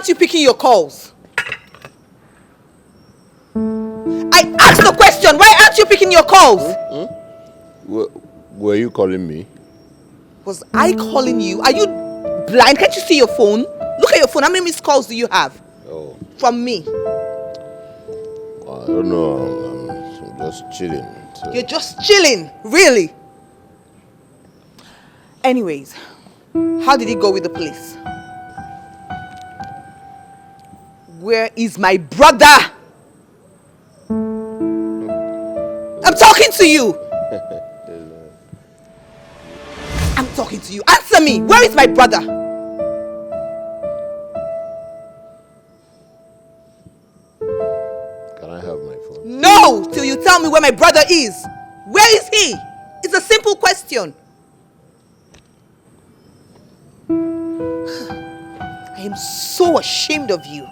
aren't you picking your calls? I asked the question, why aren't you picking your calls? Were you calling me? Was I calling you? Are you blind? Can't you see your phone? Look at your phone. How many missed calls do you have? Oh. From me? I don't know. I'm just chilling. So. You're just chilling? Really? Anyways, how did it go with the police? Where is my brother? I'm talking to you. I'm talking to you. Answer me. Where is my brother? Can I have my phone? No, till you tell me where my brother is. Where is he? It's a simple question. I am so ashamed of you.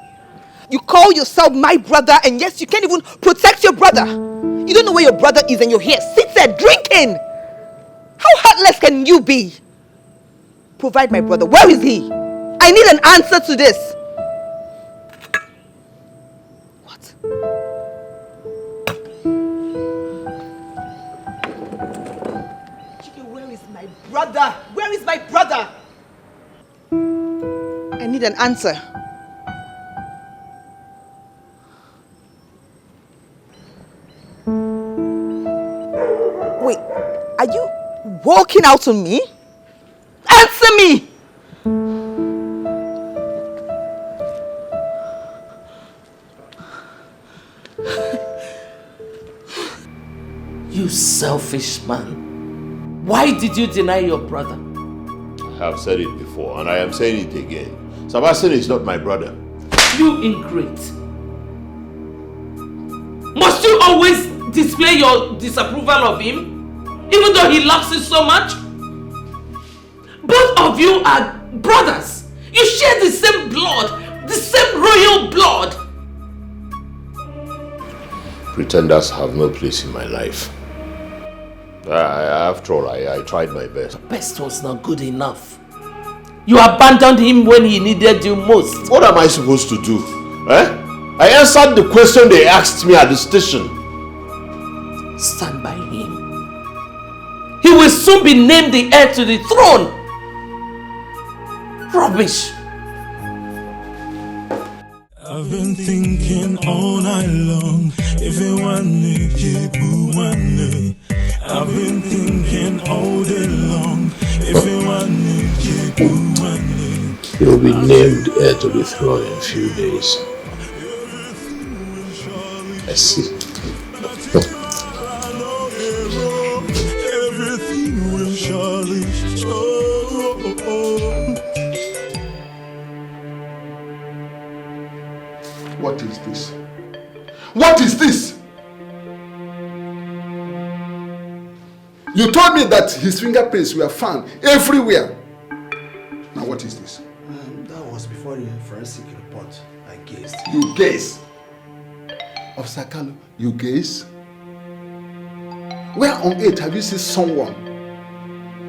You call yourself my brother, and yes, you can't even protect your brother. You don't know where your brother is, and you're here, sit there drinking. How heartless can you be? Provide my brother. Where is he? I need an answer to this. What? Chike, where is my brother? Where is my brother? I need an answer. Wait, are you walking out on me? Answer me! You selfish man. Why did you deny your brother? I have said it before, and I am saying it again. Sebastian is not my brother. You ingrate. Must you always display your disapproval of him? Even though he loves you so much? Both of you are brothers. You share the same blood, the same royal blood. Pretenders have no place in my life. After all, I tried my best. Best was not good enough. You abandoned him when he needed you most. What am I supposed to do? I answered the question they asked me at the station. Stand by him. He will soon be named the heir to the throne. Rubbish. I've been thinking all night long. If you want it, you want it. I've been thinking all day long. If you want it, you want it. He will be named heir to the throne in a few days. I see. Everything will surely show. What is this? What is this? You told me that his fingerprints were found everywhere. Now what is this? That was before the forensic report. I guessed. You guess. Officer Kalu, you guess? Where on earth have you seen someone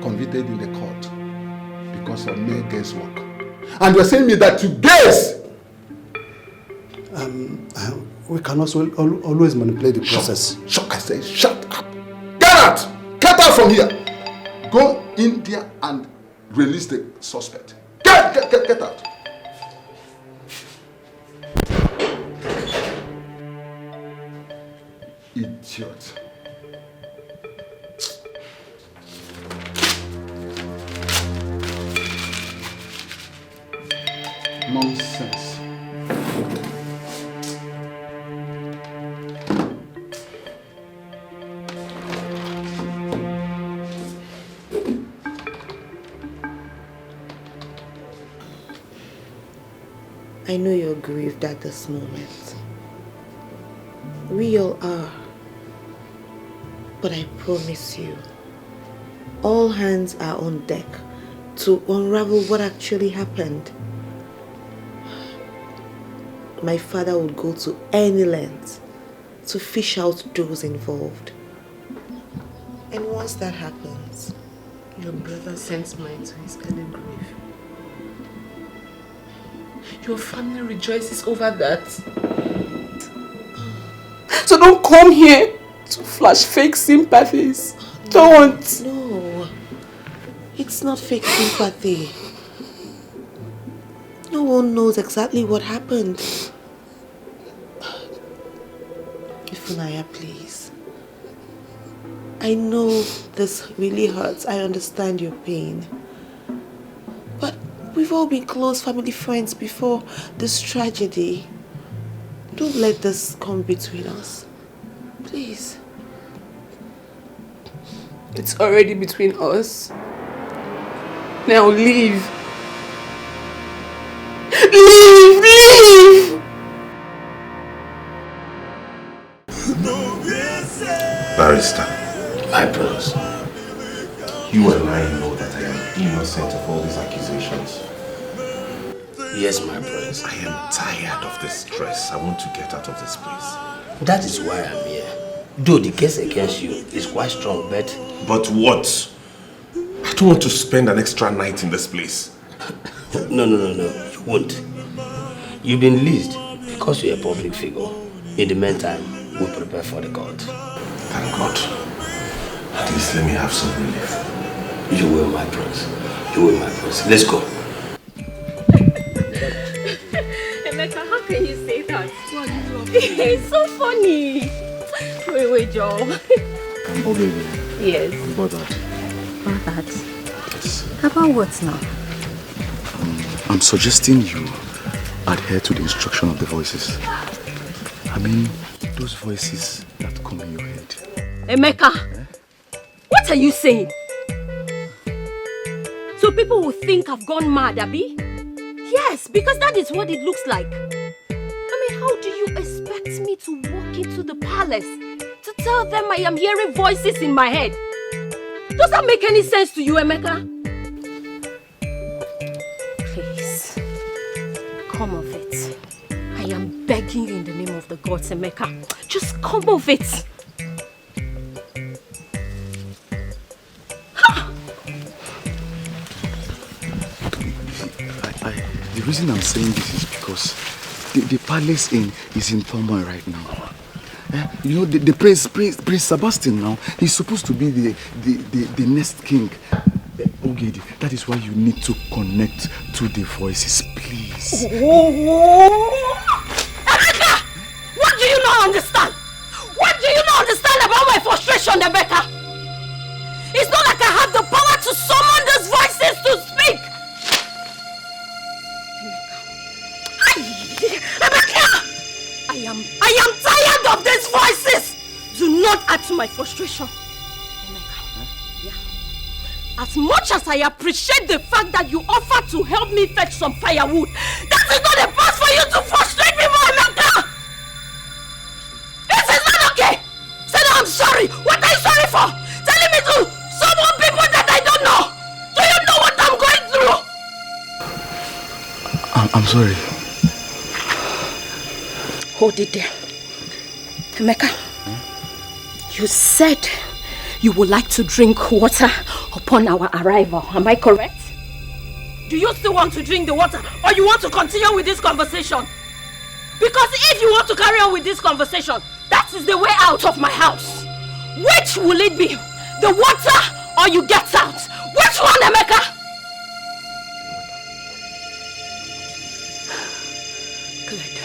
convicted in the court because of mere guesswork? And you're saying me that you guess? We can also always manipulate the process. Shut, I say, shut up. Get out! Get out from here. Go in there and release the suspect. Get out. Idiot. Nonsense. I know you're grieved at this moment. We all are. But I promise you, all hands are on deck to unravel what actually happened. My father would go to any length to fish out those involved. And once that happens, your brother sends mine to his early grave. your family rejoices over that. So don't come here to flash fake sympathies. Don't. No. It's not fake sympathy. No one knows exactly what happened. Ifunanya, please. I know this really hurts. I understand your pain. But we've all been close family friends before this tragedy. Don't let this come between us. Please. It's already between us. Now leave. Leave! Barrister, my prince, you and I know that I am innocent of all these accusations. Yes, my prince. I am tired of this stress. I want to get out of this place. That is why I'm here. Though the case against you is quite strong, but... But what? I don't want to spend an extra night in this place. No, you won't. You've been released because you're a public figure. In the meantime, we'll prepare for the court. Thank God. At least let me have some relief. You will, my prince. You will, my prince. Let's go. Emeka, how can you say that? Why are you laughing? It's so funny. Wait, Joe. Oh, baby. Yes. About that. About that? Yes. About what now? I'm suggesting you adhere to the instruction of the voices. I mean, those voices that come in your head. Emeka, what are you saying? So people will think I've gone mad, Abi? Yes, because that is what it looks like. I mean, how do you expect me to walk into the palace to tell them I am hearing voices in my head? Does that make any sense to you, Emeka? Please, come of it. I am begging you in the name of the gods, Emeka. Just come of it. The reason I'm saying this is because the palace is in turmoil right now. You know, the Prince Sebastian now, he's supposed to be the next king. Ogedi, that is why you need to connect to the voices, please. Emeka! What do you not understand? What do you not understand about my frustration, Emeka? It's not like I have the power to summon these voices to speak. Emeka! I am tired of these voices. Do not add to my frustration. Emeka, yeah. As much as I appreciate the fact that you offered to help me fetch some firewood, that is not a path for you to frustrate me more, Emeka! This is not okay! Say that I'm sorry! What are you sorry for? Telling me to summon people that I don't know! Do you know what I'm going through? I'm sorry. Hold it there. Emeka, you said you would like to drink water upon our arrival. Am I correct? Do you still want to drink the water or you want to continue with this conversation? Because if you want to carry on with this conversation, that is the way out of my house. Which will it be? The water or you get out? Which one, Emeka? Good.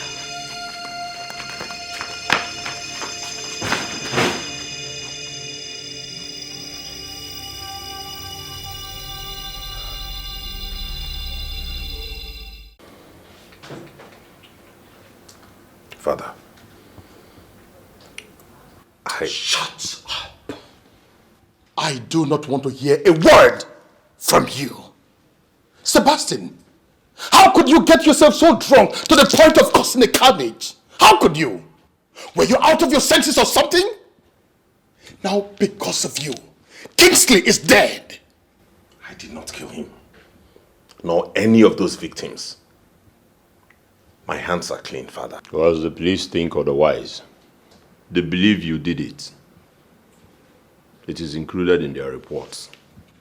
Father, Shut up. I do not want to hear a word from you. Sebastian, how could you get yourself so drunk to the point of causing a carnage? How could you? Were you out of your senses or something? Now, because of you, Kingsley is dead. I did not kill him, nor any of those victims. My hands are clean, Father. Because the police think otherwise. They believe you did it. It is included in their reports.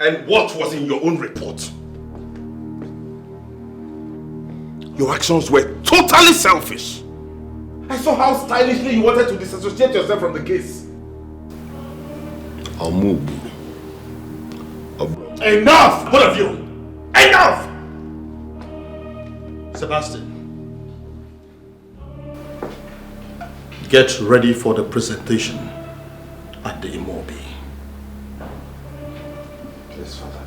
And what was in your own report? Your actions were totally selfish. I saw how stylishly you wanted to disassociate yourself from the case. I'll move. Enough, both of you! Enough! Sebastian, get ready for the presentation at the Imobi. Yes, Father.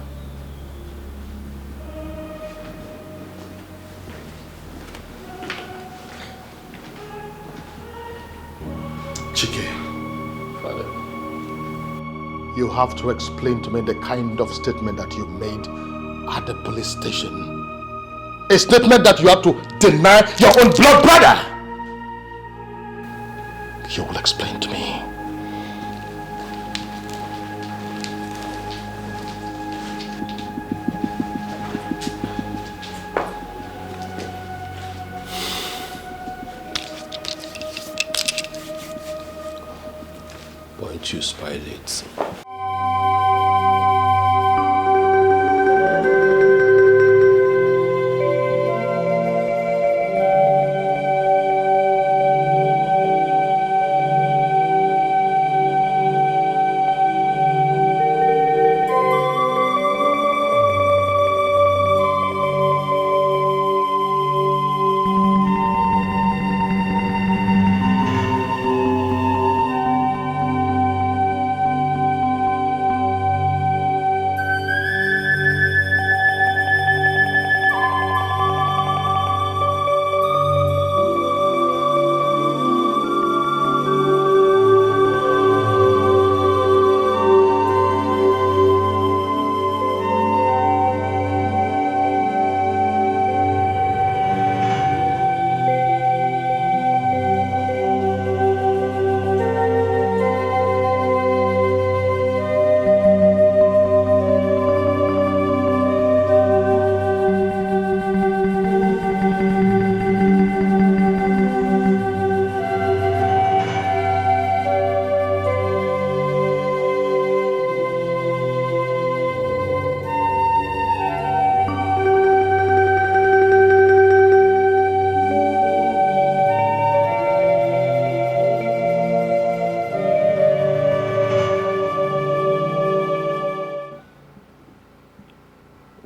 Chike, Father. you have to explain to me the kind of statement that you made at the police station. A statement that you have to deny your own blood brother. You will explain to me. Pontius Pilate.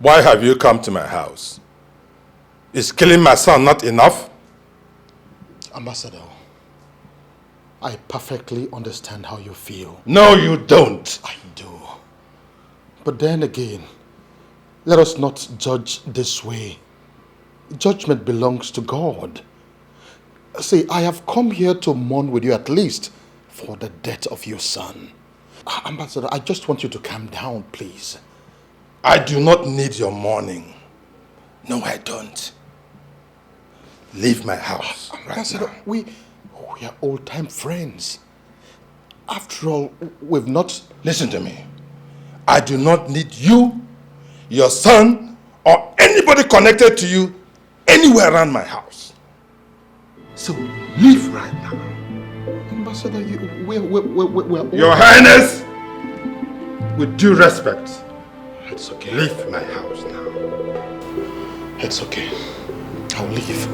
Why have you come to my house? Is killing my son not enough? Ambassador, I perfectly understand how you feel. No, you don't. I do. But then again, let us not judge this way. Judgment belongs to God. See, I have come here to mourn with you at least for the death of your son. Ambassador, I just want you to calm down, please. I do not need your mourning. No, I don't. Leave my house right Ambassador, now. we are old-time friends. After all, we've not... Listen to me. I do not need you, your son, or anybody connected to you anywhere around my house. So leave right now. Ambassador, we're Your Highness, with due respect, it's okay. Leave my house now. It's okay. I'll leave.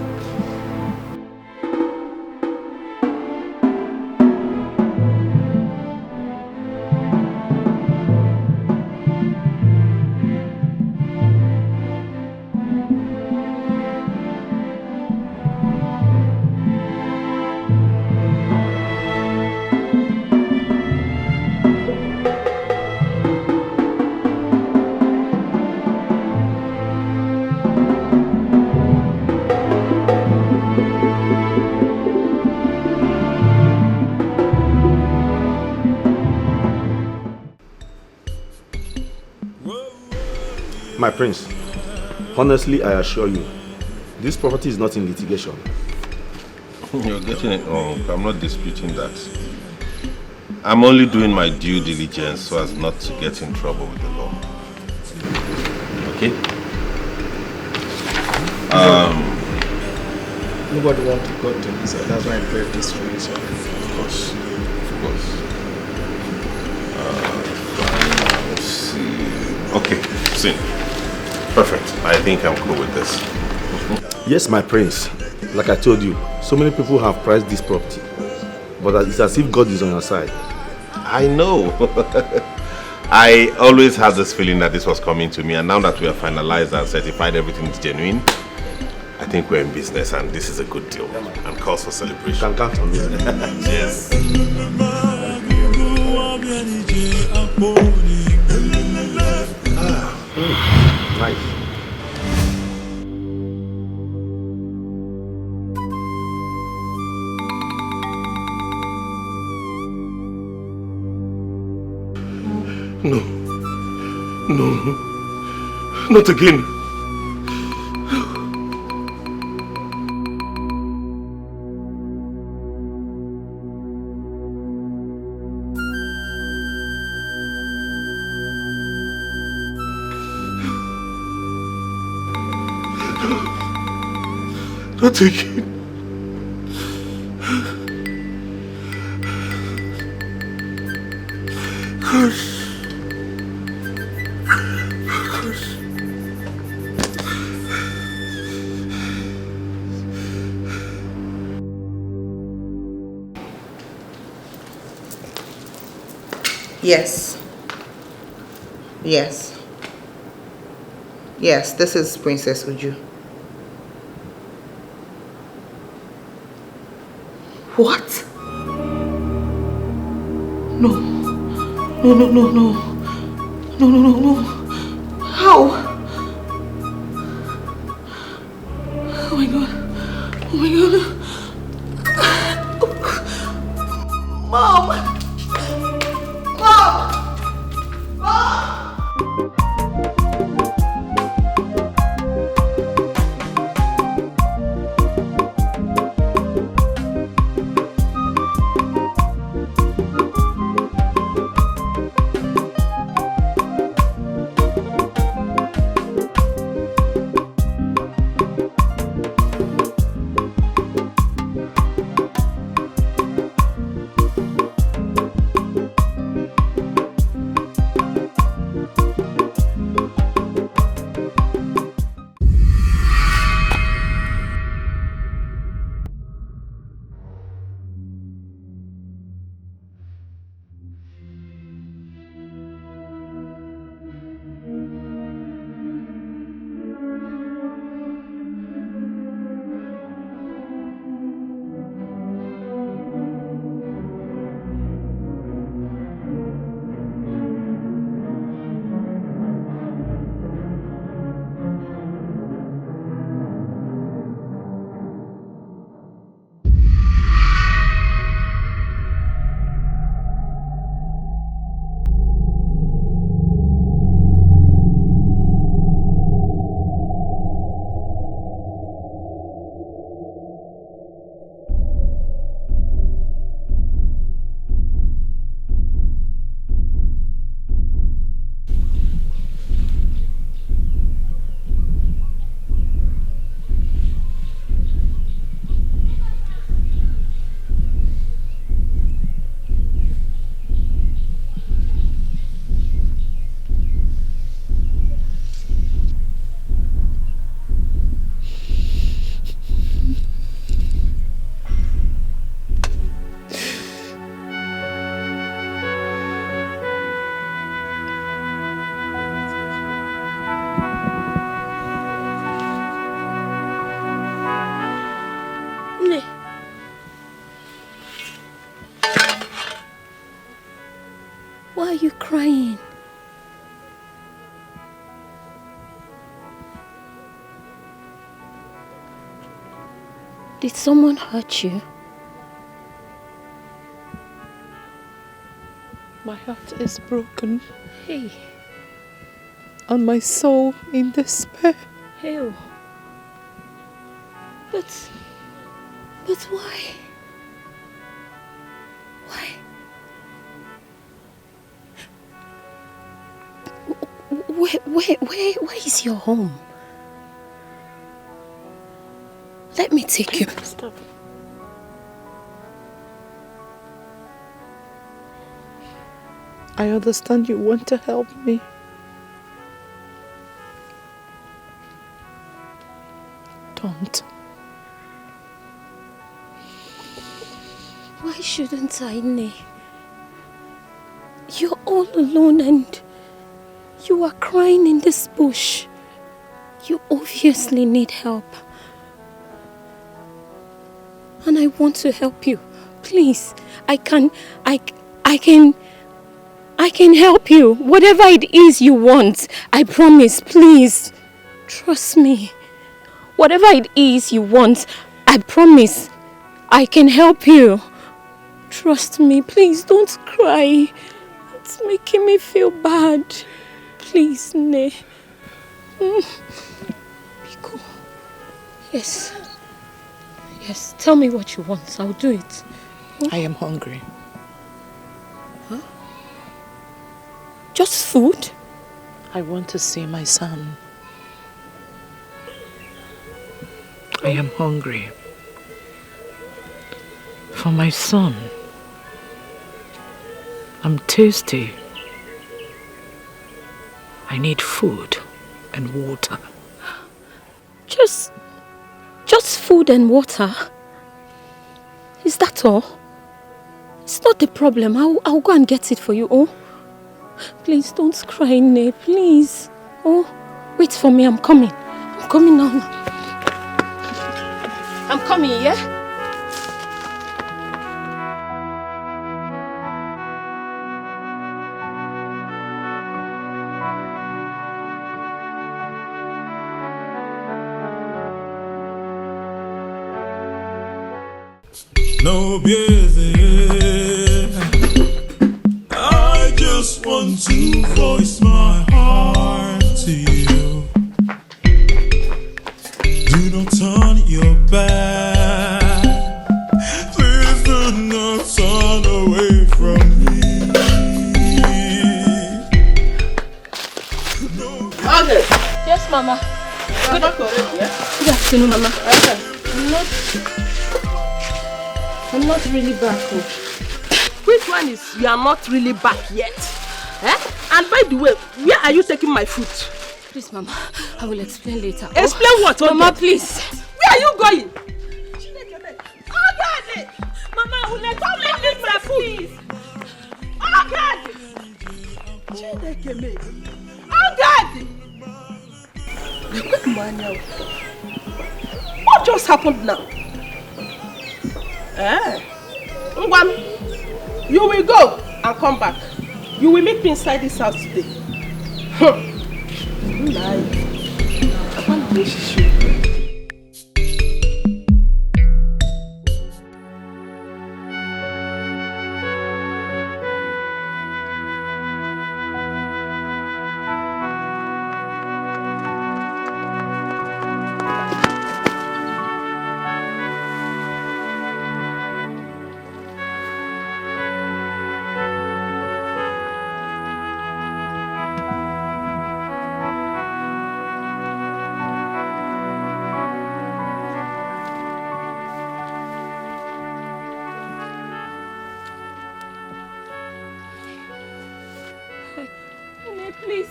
My prince, honestly, I assure you, this property is not in litigation. You're getting it wrong. I'm not disputing that. I'm only doing my due diligence so as not to get in trouble with the law. Okay? Nobody wants to go to this, so that's why I pray this for you, sir. Of course. Of course. Let's see. Okay, see. Perfect. I think I'm cool with this. Yes, my prince. Like I told you, so many people have prized this property. But it's as if God is on your side. I know. I always had this feeling that this was coming to me, and now that we have finalized and certified everything is genuine, I think we're in business and this is a good deal and cause for celebration. You can count on me. Cheers. Nice. No. No. Not again. Not again. Yes. Yes. Yes, this is Princess Uju. What? No. No, no, no, no. No, no, no, no. How? Oh my God. Oh my God. Mom! Mom! Why are you crying? Did someone hurt you? My heart is broken. Hey. And my soul in despair. Hey. But why? Why? Where is your home? Let me take you. Stop. I understand you want to help me. don't. Why shouldn't I, Ne? You're all alone and you are crying in this bush. You obviously need help. And I want to help you. Please, I can help you. Whatever it is you want, I promise, please. Trust me. Whatever it is you want, I promise, I can help you. Trust me, please don't cry. It's making me feel bad. Please, Ne. Biko. Yes. Yes, tell me what you want. I'll do it. I am hungry. Huh? Just food? I want to see my son. I am hungry. For my son. I'm thirsty. I need food and water. Just food and water? Is that all? It's not the problem. I'll go and get it for you, oh? Please don't cry, Ne, please. Oh, wait for me, I'm coming. I'm coming now. I'm coming, yeah? No busy. I just want to voice my heart to you. Do not turn your back. Please do not turn away from me. Okay. Yes, Mama. Good afternoon, Mama. I'm not really back home. Which one is you are not really back yet? Eh? And by the way, where are you taking my food? Please, Mama, I will explain later. Explain what? Mama, please. Where are you going? Oh, God! Mama, will let me leave my food. Oh, God! Oh, God! What just happened now? Ngwan, you will go and come back. You will meet me inside this house today. Please.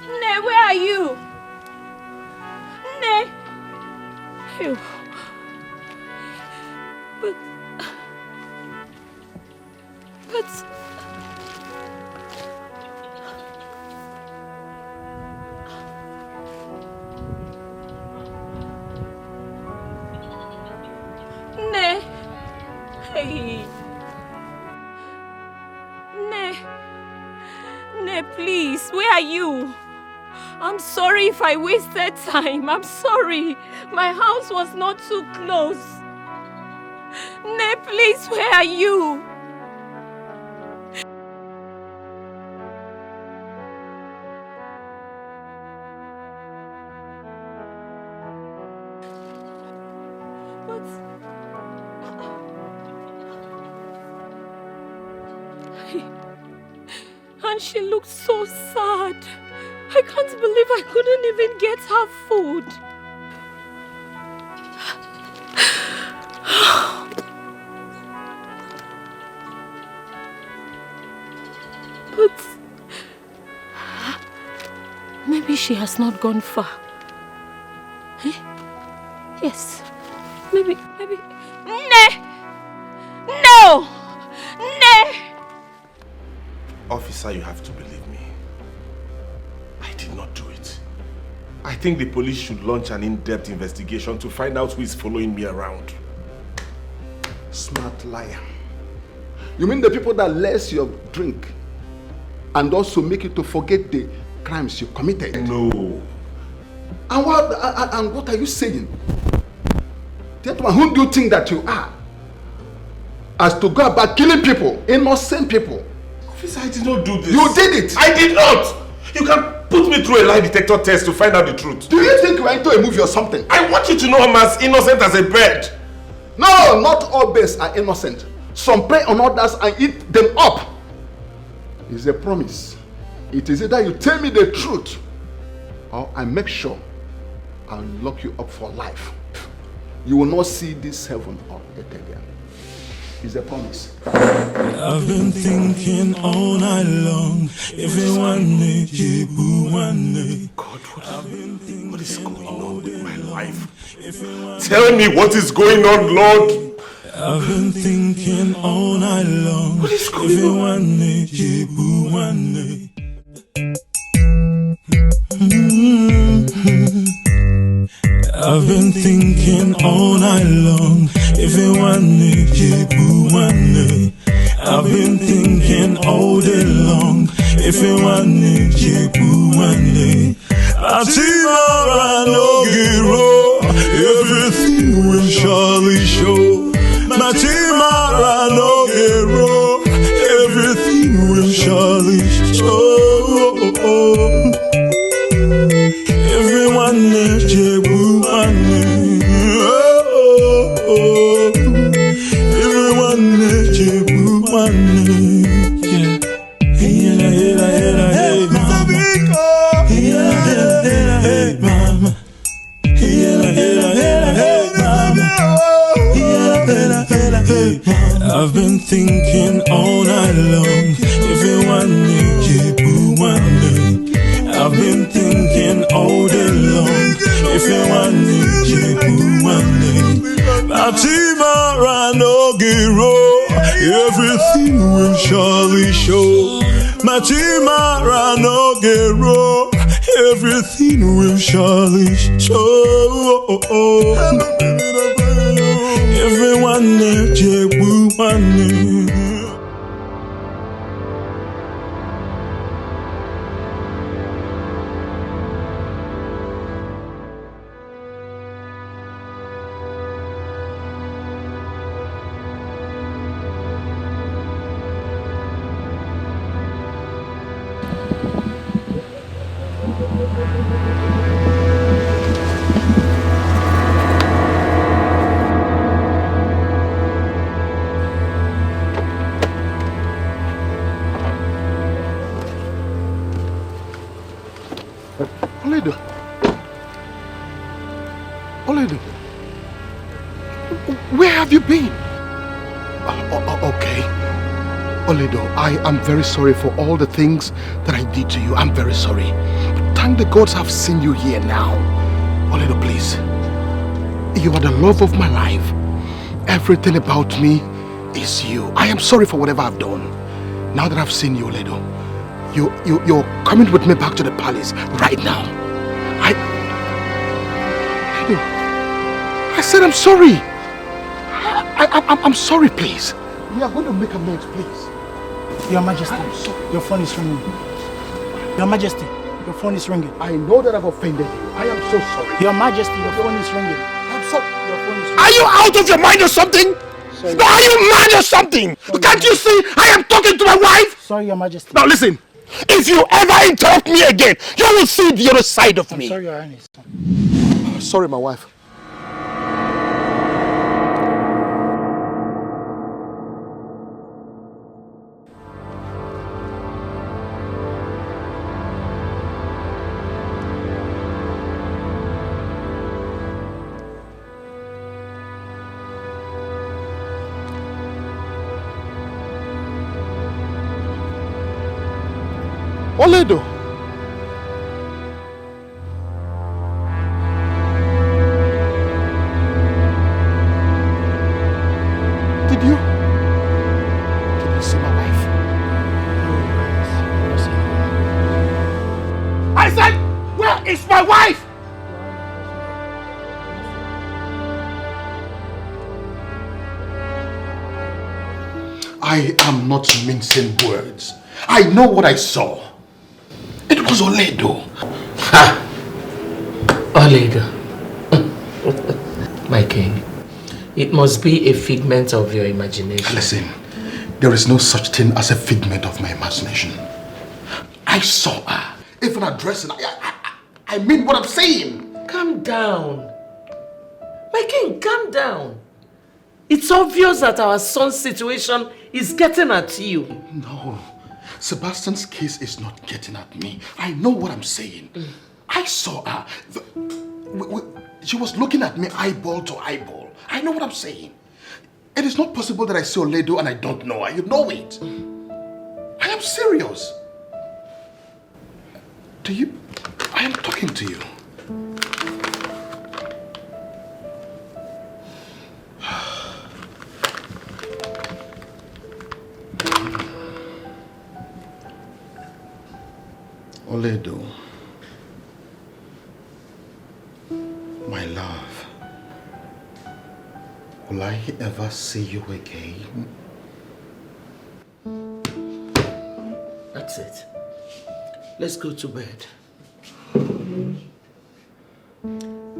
Ne, where are you? Ne. Ew. But... Ne. Hey. Ne, please, where are you? I'm sorry if I wasted time. I'm sorry. My house was not too close. Ne, please, where are you? And she looked so sad. I can't believe I couldn't even get her food. But maybe she has not gone far. Eh? Yes. Maybe. No! Officer, you have to believe me. I did not do it. I think the police should launch an in-depth investigation to find out who is following me around. Smart liar. You mean the people that less your drink and also make you to forget the crimes you committed? No. And what are you saying? Gentlemen, who do you think that you are? As to go about killing people, innocent people. Officer, I did not do this. You did it! I did not! You can put me through a lie detector test to find out the truth. Do you think you are into a movie or something? I want you to know I'm as innocent as a bird. No, not all birds are innocent. Some prey on others and eat them up. It's a promise. It is either you tell me the truth or I make sure I'll lock you up for life. You will not see this heaven or earth again. It's a promise. I've been thinking all night long. If you want me, you want me. God, what is going on with my life? Tell me what is going on, Lord. I've been thinking all night long. What is going on? If you want me, you want me. I've been thinking all night long. If you want me, you want me. I've been thinking all day long. If you want me, you want me. Atimara no giro, everything will surely show. Matimara no giro, everything will surely show. Everyone is everyone is I've been thinking all night long. If you want me, you want me. I've been thinking all day long. If you want me, you want me. Matimara no giro, everything will surely show. Matimara no giro, everything will surely show. Everyone there, you want me. Oledo, where have you been? Okay. Oledo, I am very sorry for all the things that I did to you. I'm very sorry. But thank the gods I've seen you here now. Oledo, please. You are the love of my life. Everything about me is you. I am sorry for whatever I've done. Now that I've seen you, Oledo, you're coming with me back to the palace right now. I said I'm sorry. I'm sorry, please. We are going to make amends, please. Your Majesty, your phone is ringing. Your Majesty, your phone is ringing. I know that I've offended you. I am so sorry. Your Majesty, your phone is ringing. I'm sorry. Your phone is ringing. Are you out of your mind or something? Sorry. No, are you mad or something? Sorry, Can't you see I am talking to my wife? Sorry, Your Majesty. Now listen. If you ever interrupt me again, you will see the other side of me. Sorry, Your Highness. Sorry, my wife. Oledo. I am not mincing words. I know what I saw. It was Oledo. Ha! Oledo. My king, it must be a figment of your imagination. Listen, there is no such thing as a figment of my imagination. I saw her. Even her dressing, I mean what I'm saying. Calm down. My king, calm down. It's obvious that our son's situation is getting at you. No, Sebastian's case is not getting at me. I know what I'm saying. I saw her. She was looking at me eyeball to eyeball. I know what I'm saying. It is not possible that I see Oledo and I don't know her. You know it. I am serious. I am talking to you. Oledo, my love, will I ever see you again? That's it. Let's go to bed.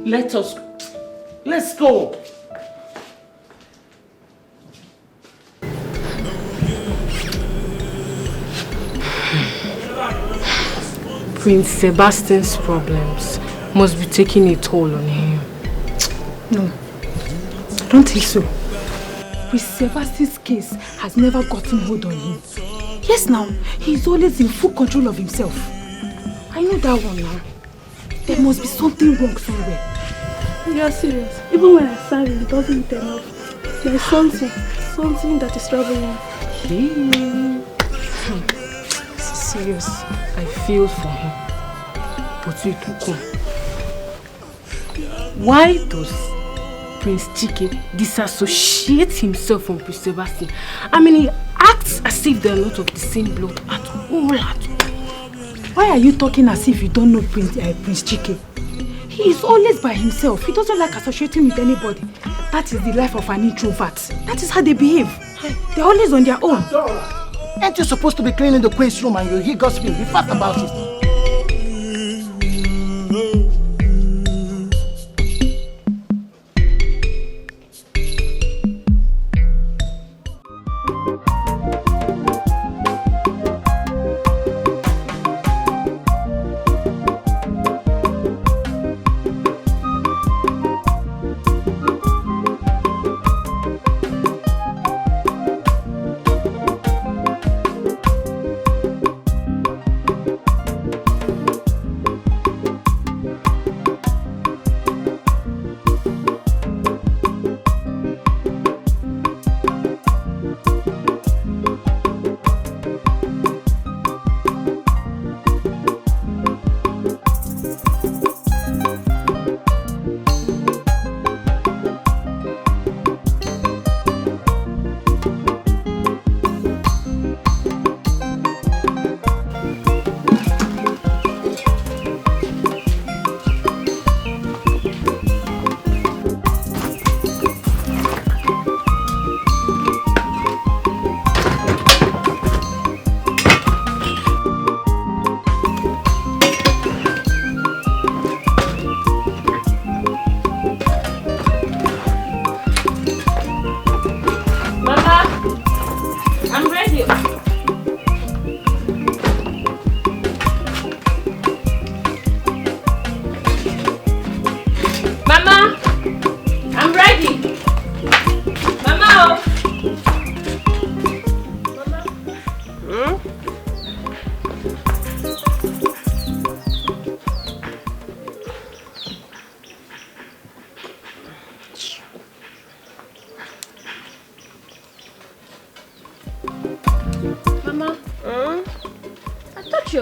Let's go. Prince Sebastian's problems must be taking a toll on him. No, I don't think so. Prince Sebastian's case has never gotten hold on him. Yes, now, he's always in full control of himself. I know that one now. There must be something wrong somewhere. You're serious. Even when I sang, it doesn't hit enough. There's something that is troubling me. Serious. I feel for him. But wait, come. Why does Prince Chike disassociate himself from Prince Sebastian? I mean, he acts as if they're not of the same blood at all. Why are you talking as if you don't know Prince Chike? He is always by himself. He doesn't like associating with anybody. That is the life of an introvert. That is how they behave. They're always on their own. Ain't you supposed to be cleaning the queen's room and you hear gossiping? Be fast about it.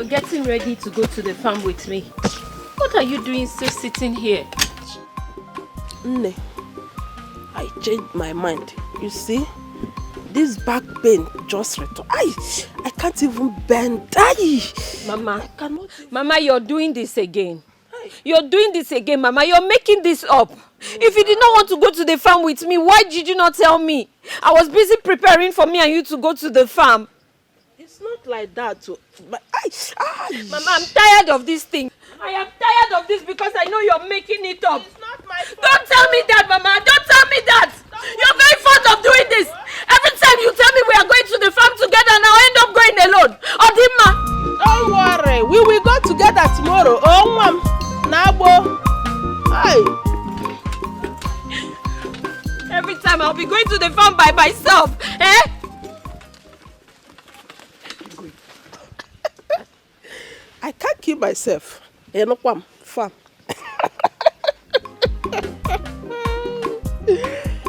Getting ready to go to the farm with me. What are you doing still sitting here? Nne, I changed my mind. You see, this back pain just returned. I can't even bend. Mama, Mama, you're doing this again. You're doing this again, Mama. You're making this up. If you did not want to go to the farm with me, why did you not tell me? I was busy preparing for me and you to go to the farm. It's not like that. Mama, I'm tired of this thing. I am tired of this because I know you're making it up. It's not my fault. Don't tell me that, Mama. Don't tell me that. You're very fond of doing this. Every time you tell me we are going to the farm together and I'll end up going alone. Odima. Don't worry. We will go together tomorrow. Oh, Mom. Nabo. Hey. Every time I'll be going to the farm by myself. Eh? I can't keep myself. Farm.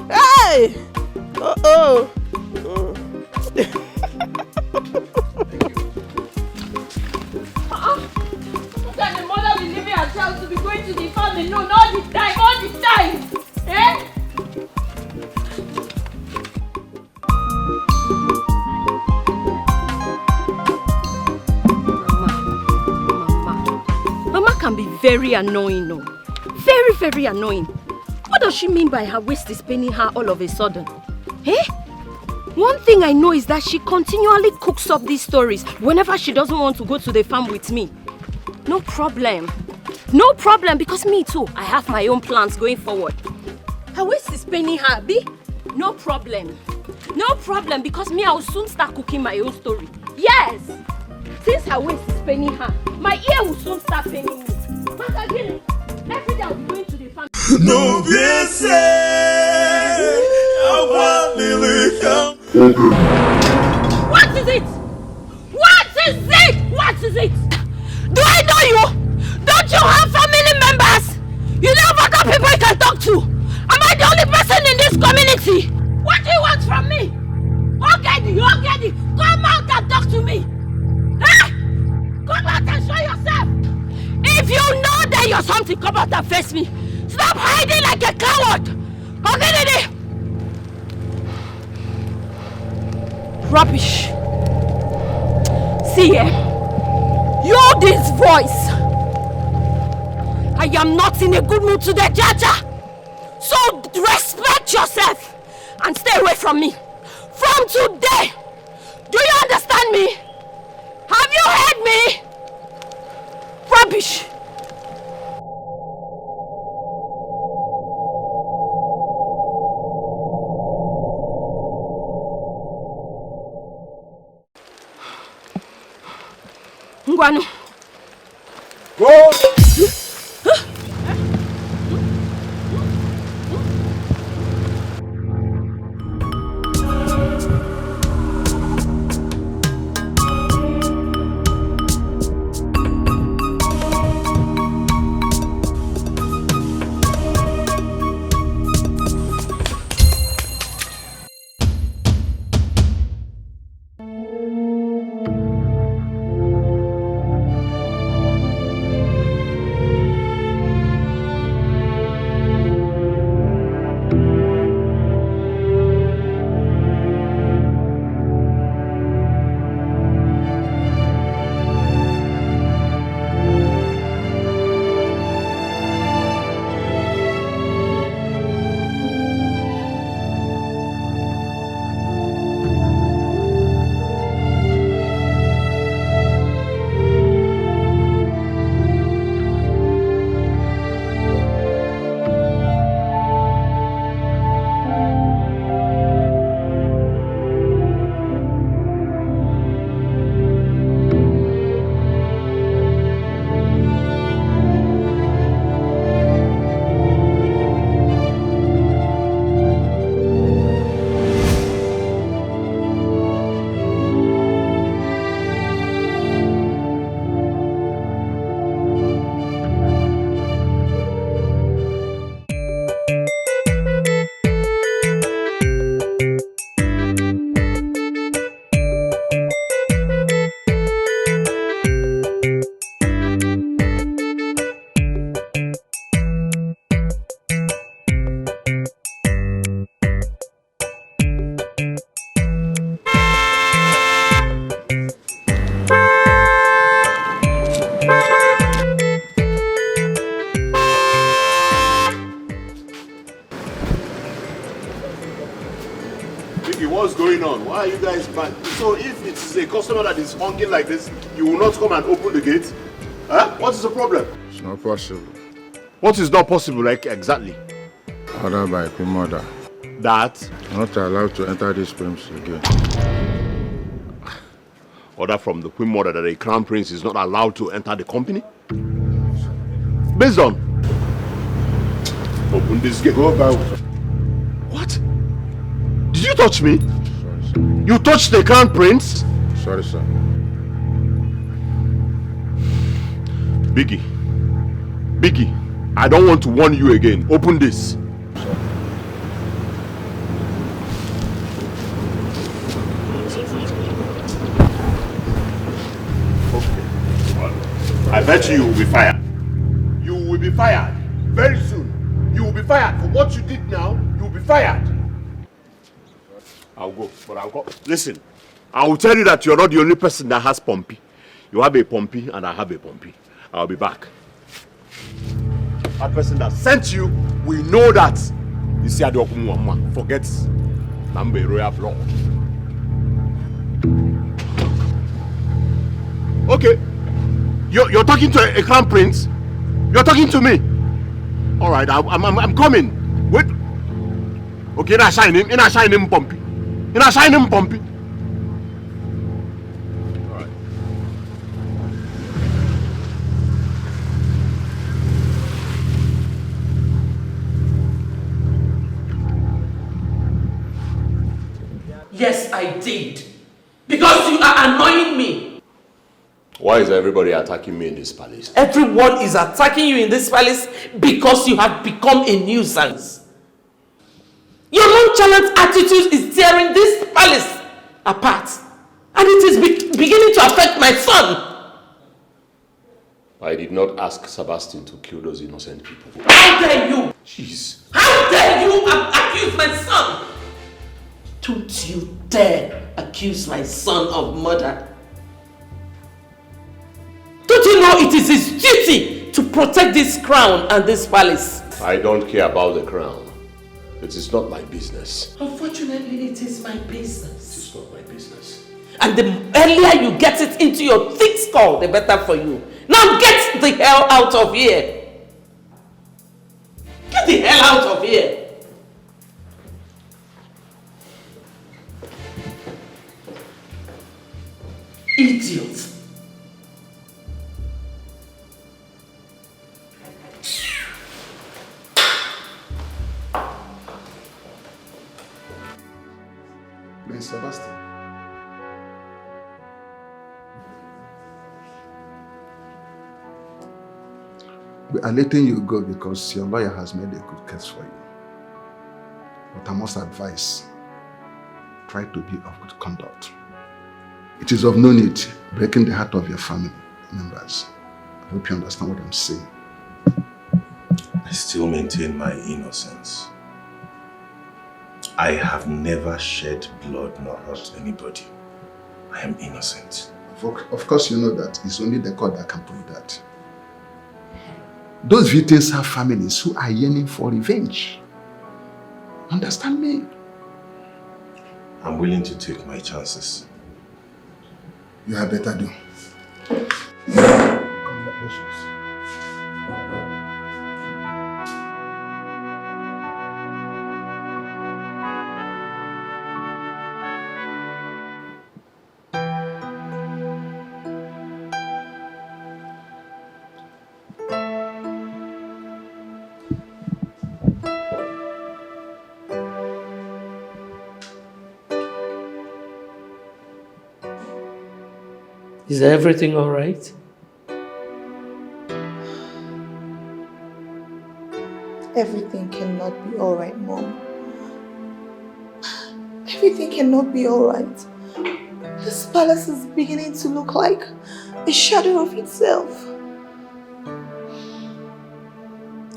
Hey! Oh. Look at the mother will leave her child to be going to the farm alone all the time. Eh? Mama can be very annoying, no? Very, very annoying. What does she mean by her waist is paining her all of a sudden? Eh? One thing I know is that she continually cooks up these stories whenever she doesn't want to go to the farm with me. No problem. No problem, because me too, I have my own plans going forward. Her waist is paining her, Abi? No problem. No problem, because me, I will soon start cooking my own story. Yes! Since her waist is paining her, my ear will soon start paining me. But again, every day I'll be going to the farm. No, this What is it? What is it? What is it? Do I know you? Don't you have family members? You know other people you can talk to? Am I the only person in this community? What do you want from me? Okay, come out and talk to me. Eh? Come out and show yourself. If you know that you're something, come out and face me. Stop hiding like a coward. Okay, rubbish. See, you this voice. I am not in a good mood today, Jaja. So respect yourself and stay away from me. From today. Do you understand me? Have you heard me? Rubbish. Ngwanu. Go! Vicky, what's going on? Why are you guys back? So if it's a customer that is honking like this, you will not come and open the gate? Huh? What is the problem? It's not possible. What is not possible, like exactly? Order by Queen Mother. That? Not allowed to enter this premises again. Order from the Queen Mother that a crown prince is not allowed to enter the company? Based on? Open this gate. Go back. What? Did you touch me? Sorry, sir. You touched the crown prince? Sorry, sir. Biggie, I don't want to warn you again. Open this. I bet you will be fired. You will be fired very soon. You will be fired for what you did now. You will be fired. I'll go, but I'll go. Listen, I will tell you that you're not the only person that has Pompey. You have a Pompey and I have a Pompey. I'll be back. That person that sent you, we know that. You see, forget number royal blood. Okay. You're talking to a crown prince? You're talking to me? All right, I'm coming. Wait. Okay, I shine him. Pompey. Pompey. All right. Yes, I did. Because you are annoying me. Why is everybody attacking me in this palace? Everyone is attacking you in this palace because you have become a nuisance. Your nonchalant attitude is tearing this palace apart. And it is beginning to affect my son. I did not ask Sebastian to kill those innocent people. How dare you? Jeez. How dare you accuse my son? Don't you dare accuse my son of murder. Don't you know it is his duty to protect this crown and this palace? I don't care about the crown. It is not my business. Unfortunately, it is my business. It is not my business. And the earlier you get it into your thick skull, the better for you. Now get the hell out of here. Get the hell out of here. Idiot. Prince Sebastian. We are letting you go because your lawyer has made a good case for you. But I must advise, try to be of good conduct. It is of no need breaking the heart of your family members. I hope you understand what I'm saying. I still maintain my innocence. I have never shed blood nor hurt anybody. I am innocent. Of course you know that. It's only the court that can prove that. Those victims have families who are yearning for revenge. Understand me? I'm willing to take my chances. You had better do. Congratulations. Is everything all right? Everything cannot be all right, Mom. Everything cannot be all right. This palace is beginning to look like a shadow of itself.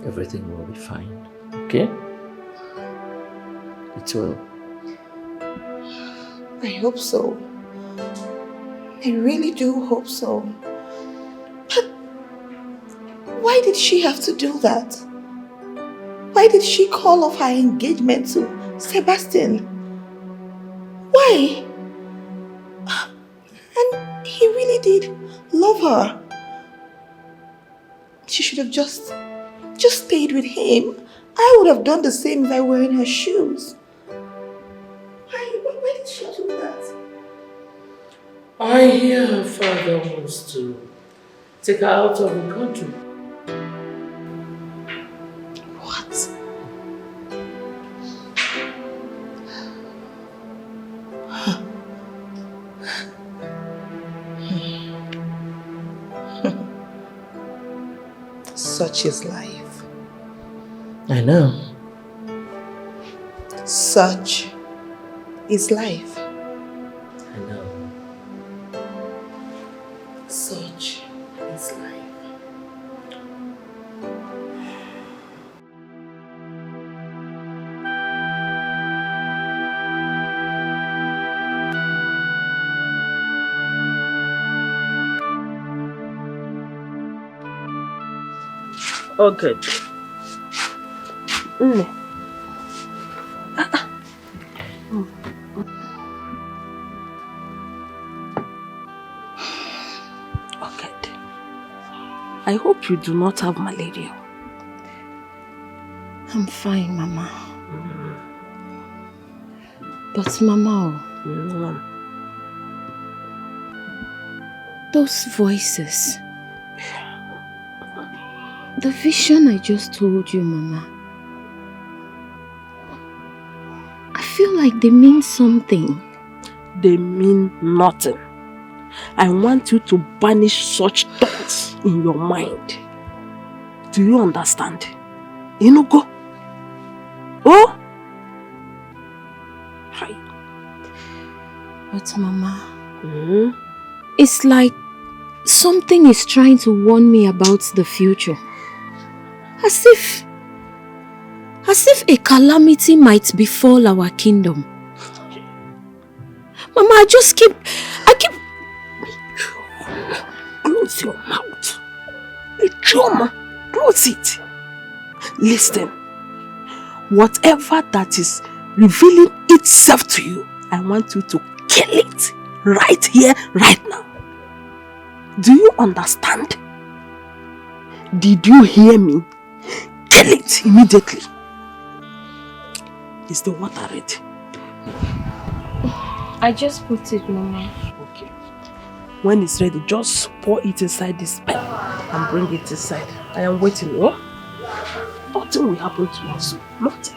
Everything will be fine, okay? It will. I hope so. I really do hope so. But why did she have to do that? Why did she call off her engagement to Sebastian? Why? And he really did love her. She should have just stayed with him. I would have done the same if I were in her shoes. Why did she do that? I hear her father wants to take her out of the country. What? Such is life. I know. Such is life. I know. Such is life. Oh, good. Okay. I hope you do not have malaria. I'm fine, Mama. But Mama, those voices, the vision I just told you, Mama, I feel like they mean something. They mean nothing. I want you to banish such thoughts in your mind. Do you understand? Inugo? Oh? Hi. But Mama, it's like something is trying to warn me about the future. As if a calamity might befall our kingdom. Mama, I keep... Close your mouth. Choma, close it. Listen. Whatever that is revealing itself to you, I want you to kill it right here, right now. Do you understand? Did you hear me? Kill it immediately. Is the water ready? I just put it, Mama. Okay. When it's ready, just pour it inside this pen and bring it inside. I am waiting, oh? Nothing will happen to us. Nothing.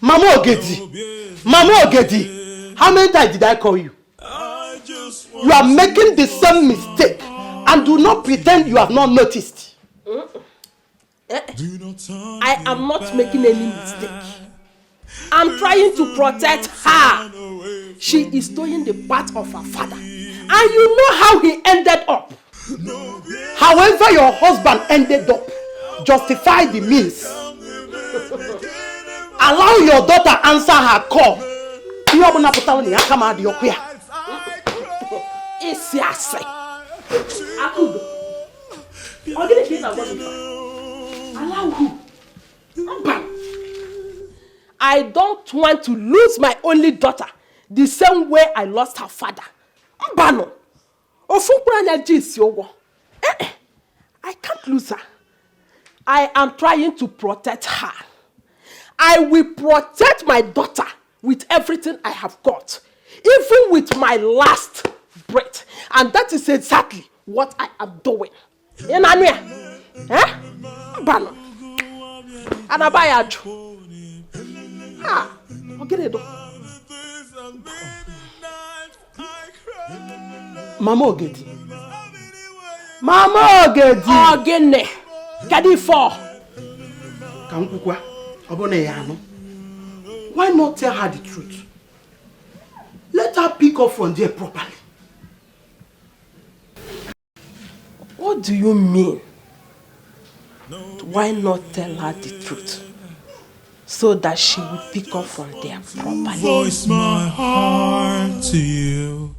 Mama Ogedi, how many times did I call you? You are making the same mistake and do not pretend you have not noticed. I am not making any mistake. I'm trying to protect her. She is doing the part of her father. And you know how he ended up. However your husband ended up, justify the means. Allow your daughter answer her call. Allow who? I don't want to lose my only daughter the same way I lost her father. I can't lose her. I am trying to protect her. I will protect my daughter with everything I have got, even with my last breath. And that is exactly what I am doing. Mama Ogedi. Mama Ogedi. Ogene. Kadi for. Kankukwa. Obone yano. Why not tell her the truth? Let her pick up from there properly. What do you mean? Why not tell her the truth? So that she will pick up from there properly. Voice my heart to you.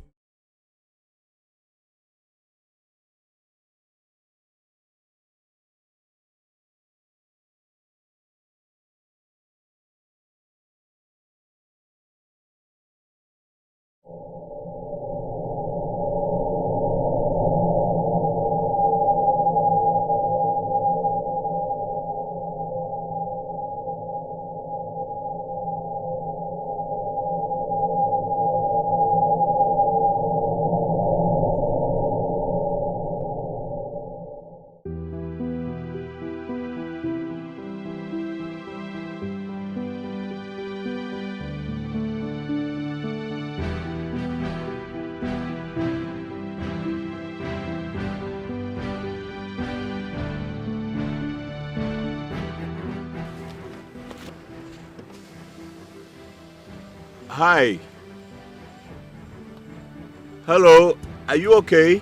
Hi. Hello, are you okay?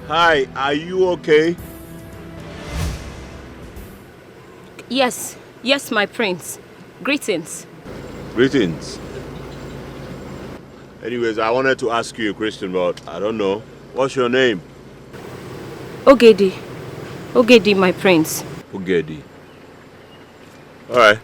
Hi, are you okay? Yes, yes, my prince. Greetings. Greetings. Anyways, I wanted to ask you a question, but I don't know. What's your name? Ogedi. Ogedi, my prince. Ogedi. Alright.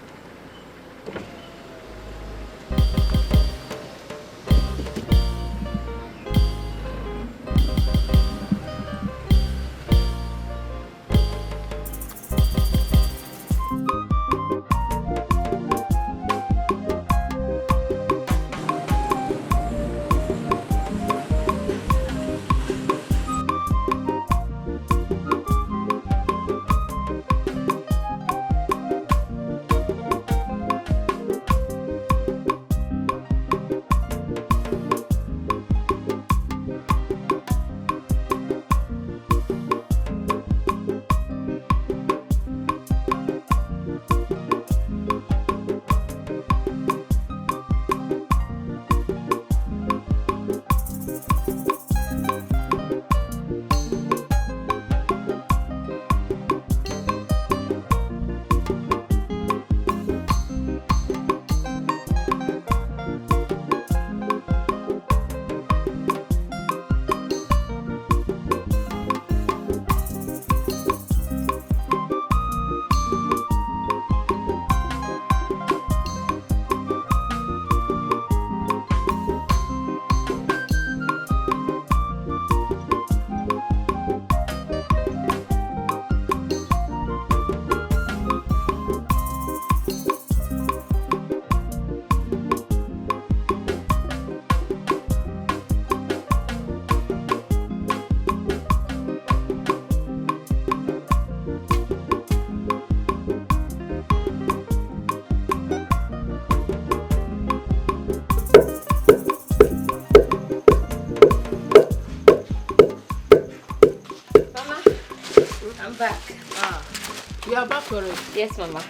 You are back already? Yes, Mama.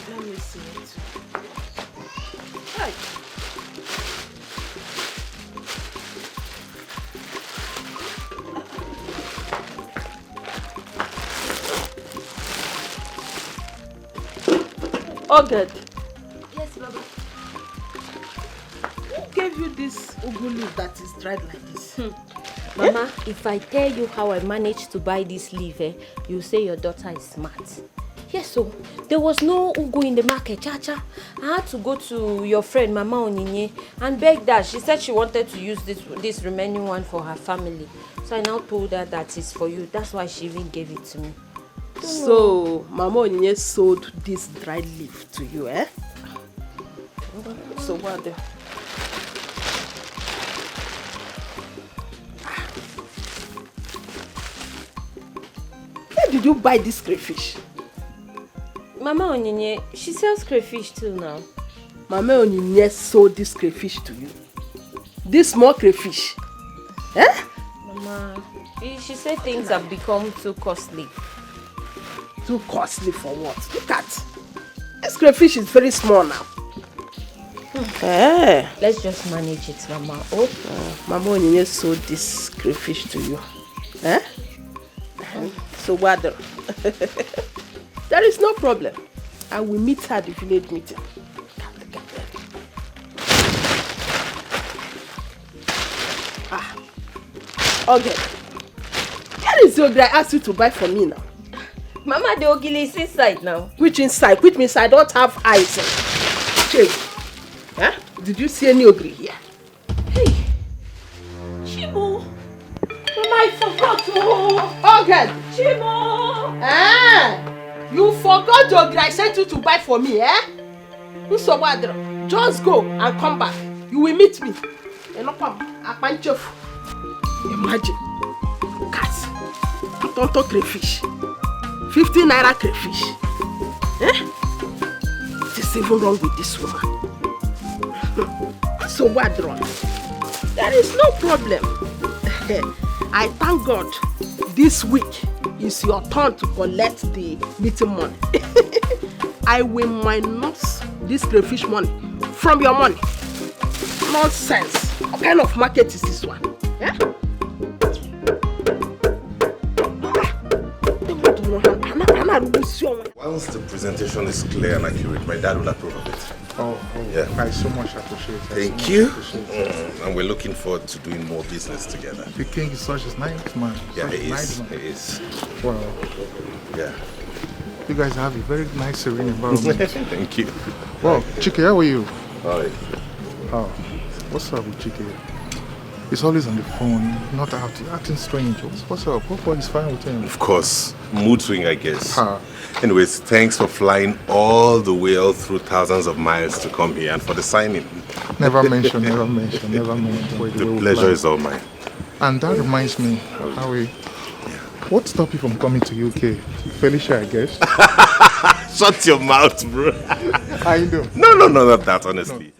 Let me see it. Right. Oh, good. Yes, Baba. Who gave you this ugu leaf that is dried like this? Mama, if I tell you how I managed to buy this leaf, you say your daughter is smart. Yes, so there was no ugu in the market, Chacha. I had to go to your friend, Mama Oninye, and beg that. She said she wanted to use this remaining one for her family. So I now told her that it's for you. That's why she even gave it to me. So, Mama Oninye sold this dried leaf to you, eh? So what the... Where did you buy this crayfish? Mama Onyinye, she sells crayfish too now. Mama Onyinye sold this crayfish to you? This small crayfish? Eh? Mama, she said things have become too costly. Too costly for what? Look at this crayfish is very small now. Let's just manage it, Mama. Mama Onyinye sold this crayfish to you. So what? There is no problem. I will meet her at the village meeting. Okay. Where is the ogre I asked you to buy for me now? Mama, the ogili is inside now. Which inside? Which means I don't have eyes. Check. Did you see any ogre here? Hey, Chibo. Mama, I forgot. Okay. Chibo. You forgot the ogre I sent you to buy for me, Just go and come back. You will meet me. Imagine. Cats. Tonto crayfish. 50 naira crayfish. What is even wrong with this woman? So what wrong? There is no problem. I thank God this week is your turn to collect the meeting money. I will minus this crayfish money from your money. Nonsense. What kind of market is this one? Once the presentation is clear and accurate, my dad will approve of it. Yeah. I so much appreciate it. Thank you. And we're looking forward to doing more business together. The king is such a nice man. Yeah, Such a he nice is. man. He is. Wow. Yeah. You guys have a very nice, serene environment. Thank you. Wow, Chike, how are you? Hi. Oh, what's up with Chike? He's always on the phone, not out, acting strange. What's up? What is fine with him? Of course. Mood swing, I guess. Anyways, thanks for flying all the way all through thousands of miles to come here and for the signing. Never mention. The pleasure is all mine. And that reminds me, Howie, what stopped you from coming to UK? Felicia, I guess. Shut your mouth, bro. I know. No, not that, honestly.